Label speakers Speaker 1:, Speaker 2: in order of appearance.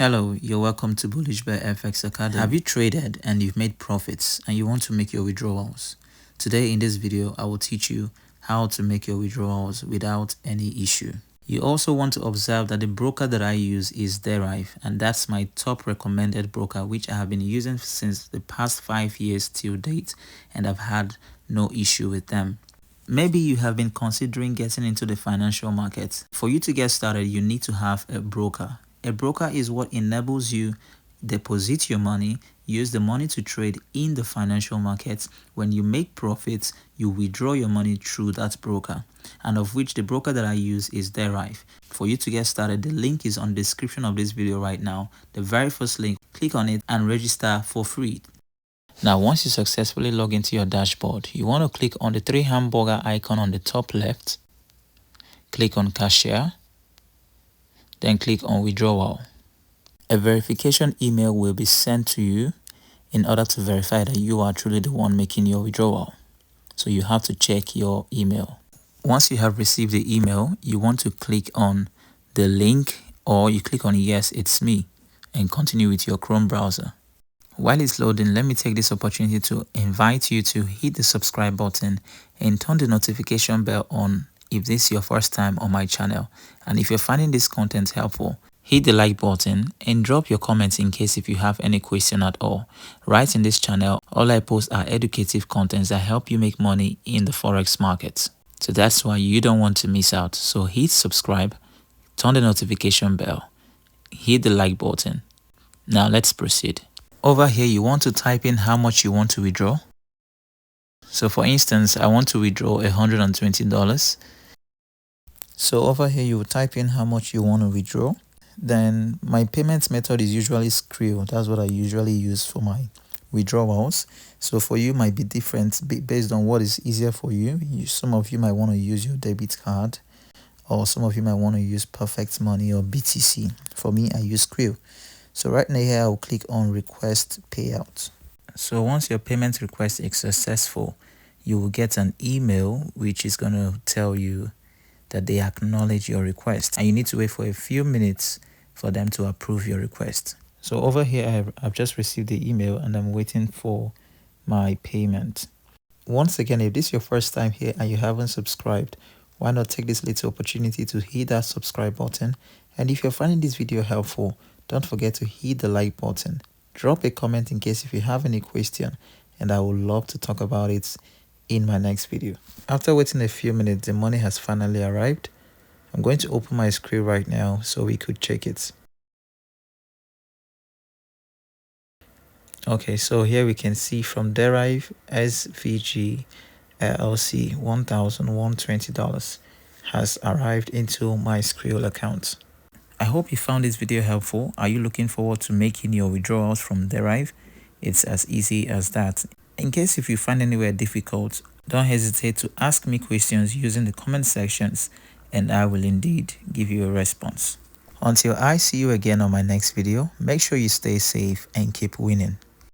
Speaker 1: Hello, you're welcome to Bullish Bear FX Academy. Have you traded and you've made profits and you want to make your withdrawals? Today in this video, I will teach you how to make your withdrawals without any issue. You also want to observe that the broker that I use is Deriv, and that's my top recommended broker, which I have been using since the past 5 years till date, and I've had no issue with them. Maybe you have been considering getting into the financial markets. For you to get started, you need to have a broker. A broker is what enables you deposit your money, use the money to trade in the financial markets. When you make profits, you withdraw your money through that broker, and of which the broker that I use is Deriv. For you to get started, the link is on the description of this video right now. The very first link, click on it and register for free. Now, once you successfully log into your dashboard, you want to click on the 3 hamburger icon on the top left, click on cashier, then click on withdrawal. A verification email will be sent to you in order to verify that you are truly the one making your withdrawal. So you have to check your email. Once you have received the email, you want to click on the link, or you click on yes, it's me, and continue with your Chrome browser. While it's loading, let me take this opportunity to invite you to hit the subscribe button and turn the notification bell on if this is your first time on my channel. And if you're finding this content helpful, hit the like button and drop your comments in case if you have any question at all. Right, in this channel, all I post are educative contents that help you make money in the Forex markets. So that's why you don't want to miss out. So hit subscribe, turn the notification bell, hit the like button. Now let's proceed. Over here, you want to type in how much you want to withdraw. So for instance, I want to withdraw $120. So over here, you will type in how much you want to withdraw. Then my payment method is usually Skrill. That's what I usually use for my withdrawals. So for you, might be different based on what is easier for you. Some of you might want to use your debit card, or some of you might want to use Perfect Money or BTC. For me, I use Skrill. So right now here, I'll click on request payout. So once your payment request is successful, you will get an email which is going to tell you that they acknowledge your request, and you need to wait for a few minutes for them to approve your request. So over here, I've just received the email and I'm waiting for my payment. Once again, if this is your first time here and you haven't subscribed, why not take this little opportunity to hit that subscribe button? And if you're finding this video helpful, don't forget to hit the like button. Drop a comment in case if you have any question, and I would love to talk about it in my next video. After waiting a few minutes, the money has finally arrived. I'm going to open my screen right now so we could check it. Okay, so here we can see from Deriv SVG LLC $1,120 has arrived into my Skrill account. I hope you found this video helpful. Are you looking forward to making your withdrawals from Deriv? It's as easy as that. In case if you find anywhere difficult, don't hesitate to ask me questions using the comment sections, and I will indeed give you a response. Until I see you again on my next video, make sure you stay safe and keep winning.